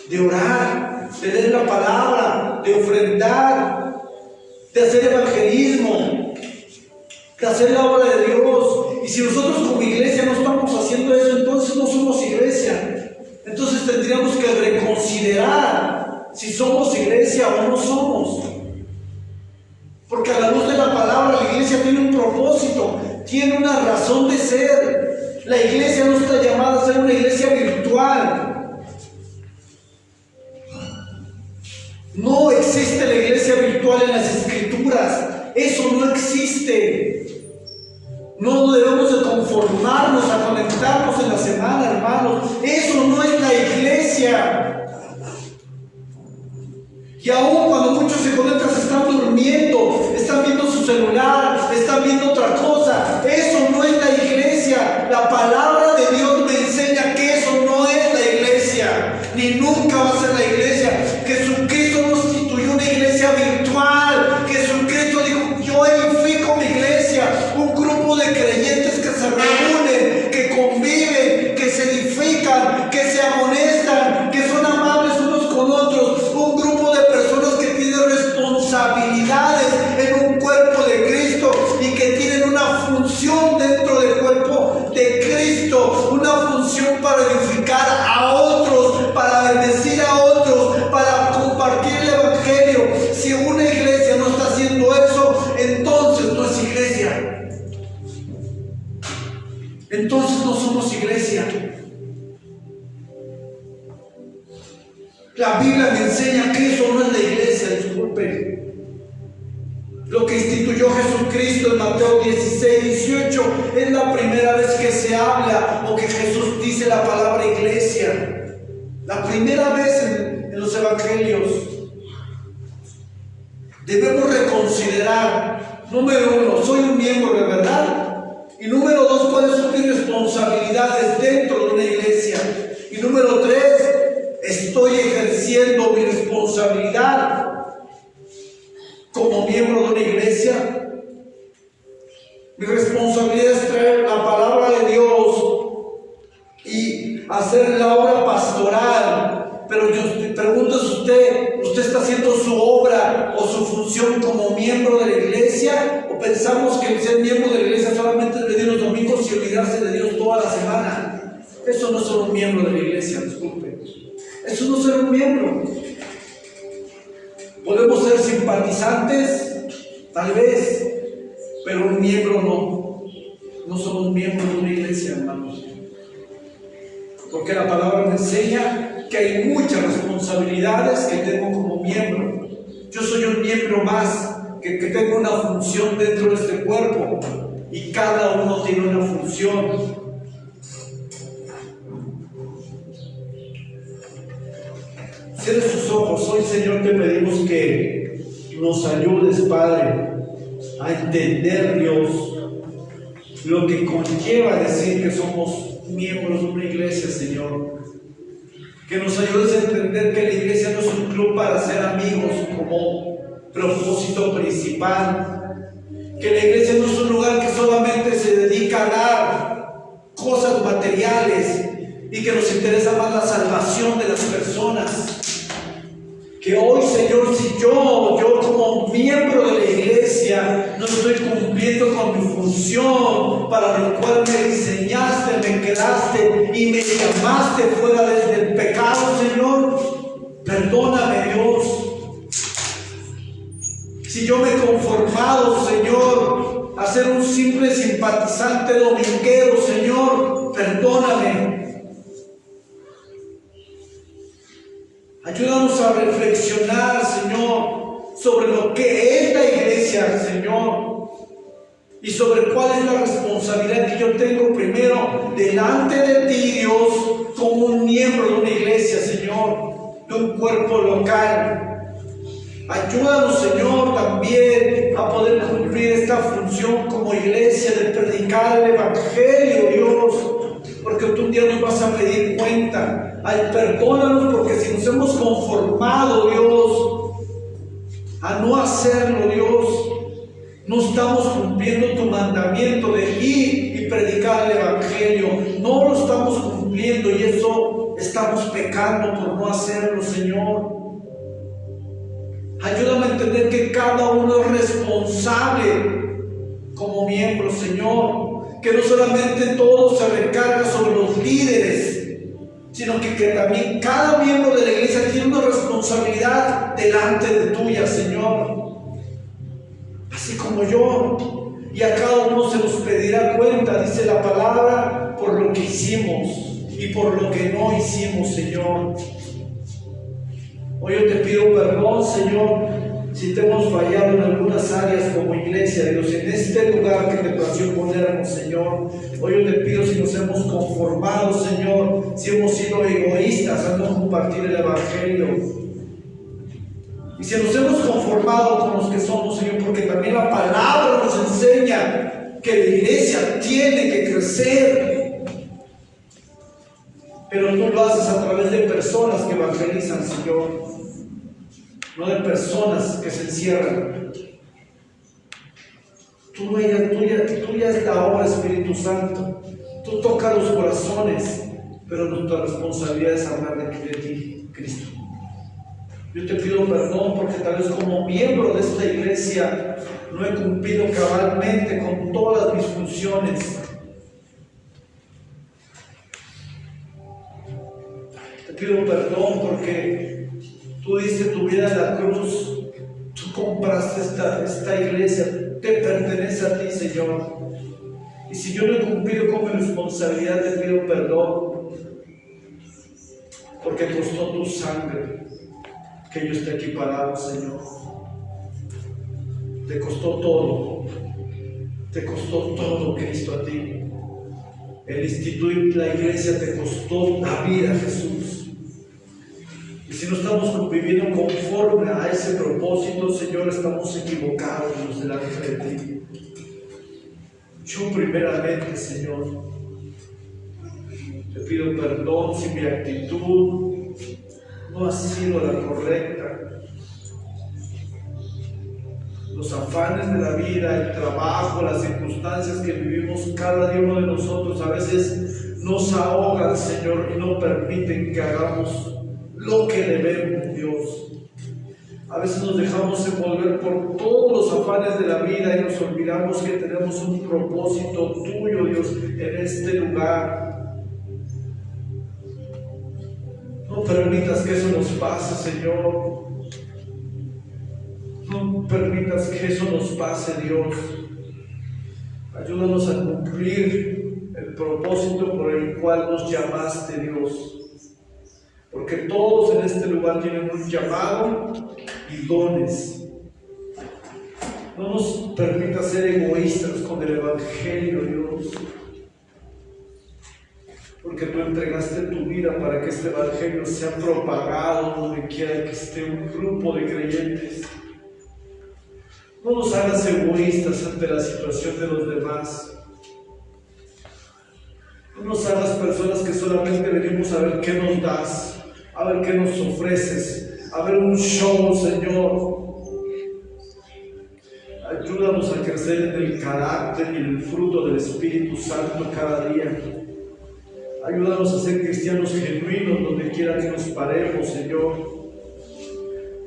De orar, de leer la palabra, de ofrendar, de hacer evangelismo, de hacer la obra de Dios. Y si nosotros como iglesia no estamos haciendo eso, entonces no somos iglesia. Entonces tendríamos que reconsiderar si somos iglesia o no somos. Porque a la luz de la palabra, la iglesia tiene un propósito, tiene una razón de ser. La iglesia no está llamada a ser una iglesia virtual. No existe la iglesia virtual en las escrituras. Eso no existe. No No debemos de conformarnos a conectarnos en la semana, hermanos. Eso no es la iglesia. Y aún cuando muchos se conectan, se están durmiendo, están viendo su celular, están viendo otra cosa. Eso no es la iglesia. La palabra de Dios me enseña que eso no es la iglesia, ni nunca va a ser la iglesia. Jesucristo nos instituyó una iglesia virtual. Jesucristo dijo: yo edifico mi iglesia, un grupo de creyentes que se reúnen, que conviven, que se edifican, que se amonestan, que son amables unos con otros, un grupo de personas que tienen responsabilidades en un cuerpo de Cristo y que tienen una función dentro del cuerpo de Cristo, una función para edificar a otros, para bendecir a otros, para compartir el evangelio. Si una iglesia no está haciendo eso, entonces no es iglesia. Entonces no somos iglesia. La Biblia me enseña que eso no es la iglesia, disculpen. Lo que instituyó Jesucristo en Mateo 16, 18 es la primera vez que se habla o que Jesús dice la palabra iglesia. La primera vez en los evangelios. Debemos reconsiderar, número 1, soy un miembro de verdad. Y número 2, cuáles son mis responsabilidades dentro de una iglesia. Y número 3, estoy ejerciendo mi responsabilidad como miembro de una iglesia. Mi responsabilidad es traer la palabra de Dios y hacer la obra pastoral. Pero yo te pregunto, ¿usted está haciendo su obra o su función como miembro de la iglesia? ¿O pensamos que el ser miembro de la iglesia solamente es venir los domingos y olvidarse de Dios toda la semana? Eso no es ser un miembro de la iglesia, disculpen. Eso no es ser un miembro. Podemos ser simpatizantes, tal vez, pero un miembro no. No somos miembros de una iglesia, hermanos. Porque la palabra me enseña que hay muchas responsabilidades que tengo como miembro. Yo soy un miembro más, que tengo una función dentro de este cuerpo. Y cada uno tiene una función. Cierre sus ojos. Hoy, Señor, te pedimos que nos ayudes, Padre, a entender, Dios, lo que conlleva decir que somos miembros de una iglesia, Señor. Que nos ayudes a entender que la iglesia no es un club para ser amigos como propósito principal. Que la iglesia no es un lugar que solamente se dedica a dar cosas materiales y que nos interesa más la salvación de las personas. Que hoy, Señor, si yo como miembro de la iglesia no estoy cumpliendo con mi función para lo cual me diseñaste, me creaste y me llamaste fuera desde el pecado, Señor, perdóname, Dios. Si yo me he conformado, Señor, a ser un simple simpatizante dominguero, Señor, perdóname. Ayúdanos a reflexionar, Señor, sobre lo que es la iglesia, Señor, y sobre cuál es la responsabilidad que yo tengo primero delante de ti, Dios, como un miembro de una iglesia, Señor, de un cuerpo local. Ayúdanos, Señor, también a poder cumplir esta función como iglesia de predicar el evangelio, Dios, porque tú un día nos vas a pedir cuenta. Ay, perdónanos, porque si nos hemos conformado, Dios, a no hacerlo, Dios, no estamos cumpliendo tu mandamiento de ir y predicar el evangelio. No lo estamos cumpliendo y eso estamos pecando por no hacerlo, Señor. Ayúdame a entender que cada uno es responsable como miembro, Señor. Que no solamente todo se recarga sobre los líderes, sino que también cada miembro de la iglesia tiene una responsabilidad delante de tuya, Señor. Así como yo. Y a cada uno se nos pedirá cuenta, dice la palabra, por lo que hicimos y por lo que no hicimos, Señor. Hoy yo te pido perdón, Señor, Si te hemos fallado en algunas áreas como iglesia, Dios, en este lugar que te plació ponernos, Señor, hoy yo te pido si nos hemos conformado, Señor, si hemos sido egoístas al no compartir el Evangelio. Y si nos hemos conformado con los que somos, Señor, porque también la palabra nos enseña que la iglesia tiene que crecer. Pero tú lo haces a través de personas que evangelizan, Señor, no de personas que se encierran. Tuya es la obra, Espíritu Santo. Tú tocas los corazones, pero nuestra responsabilidad es hablar de ti, Cristo. Yo te pido perdón porque tal vez como miembro de esta iglesia no he cumplido cabalmente con todas mis funciones. Te pido perdón porque tú diste tu vida en la cruz, tú compraste esta iglesia, te pertenece a ti, Señor. Y si yo no he cumplido con mi responsabilidad, te pido perdón porque costó tu sangre que yo esté aquí parado, Señor. Te costó todo, Cristo, a ti. El instituir la iglesia te costó la vida, Jesús. Y si no estamos viviendo conforme a ese propósito, Señor, estamos equivocados delante de ti. Yo primeramente, Señor, te pido perdón si mi actitud no ha sido la correcta. Los afanes de la vida, el trabajo, las circunstancias que vivimos cada día uno de nosotros a veces nos ahogan, Señor, y no permiten que hagamos lo que debemos, Dios. A veces nos dejamos envolver por todos los afanes de la vida y nos olvidamos que tenemos un propósito tuyo, Dios, en este lugar. No permitas que eso nos pase, Señor. No permitas que eso nos pase, Dios. Ayúdanos a cumplir el propósito por el cual nos llamaste, Dios. Porque todos en este lugar tienen un llamado y dones. No nos permitas ser egoístas con el Evangelio, Dios. Porque tú entregaste tu vida para que este Evangelio sea propagado donde quiera que esté un grupo de creyentes. No nos hagas egoístas ante la situación de los demás. No nos hagas personas que solamente venimos a ver qué nos das, a ver qué nos ofreces, a ver un show, Señor. Ayúdanos a crecer en el carácter y en el fruto del Espíritu Santo cada día. Ayúdanos a ser cristianos genuinos donde quiera que nos paremos, Señor.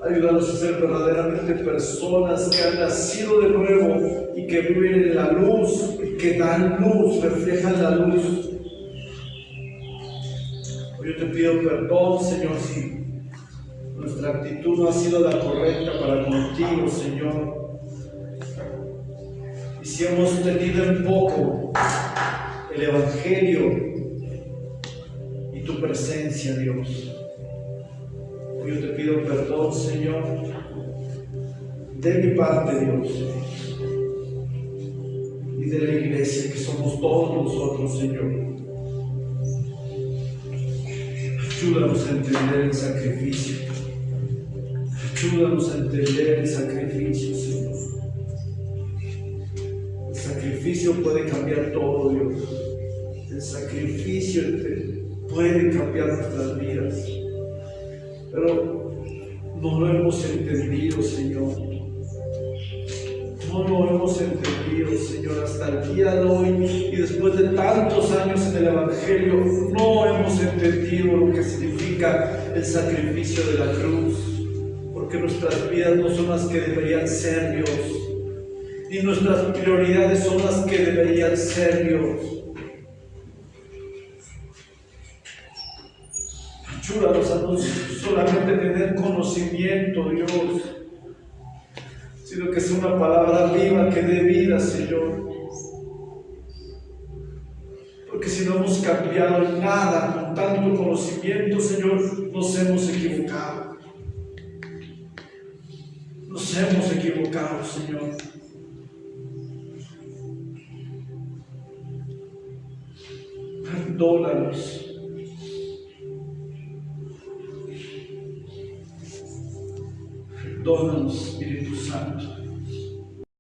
Ayúdanos a ser verdaderamente personas que han nacido de nuevo y que viven en la luz y que dan luz, reflejan la luz. Hoy yo te pido perdón, Señor, si nuestra actitud no ha sido la correcta para contigo, Señor. Y si hemos tenido en poco el Evangelio y tu presencia, Dios. Yo te pido perdón, Señor, de mi parte, Dios, y de la iglesia, que somos todos nosotros, Señor. Ayúdanos a entender el sacrificio. Ayúdanos a entender el sacrificio, Señor. El sacrificio puede cambiar todo, Dios. El sacrificio puede cambiar nuestras vidas. Pero no lo hemos entendido, Señor. No lo hemos entendido, Señor, hasta el día de hoy. Y después de tantos años en el Evangelio, no hemos entendido lo que significa el sacrificio de la cruz. Porque nuestras vidas no son las que deberían ser, Dios. Y nuestras prioridades son las que deberían ser, Dios. Ayúdanos a no solamente tener conocimiento, Dios, sino que sea una palabra viva que dé vida, Señor. Porque si no hemos cambiado nada con tanto conocimiento, Señor, nos hemos equivocado. Nos Nos hemos equivocado, Señor. Perdónanos. Perdónanos, Espíritu Santo.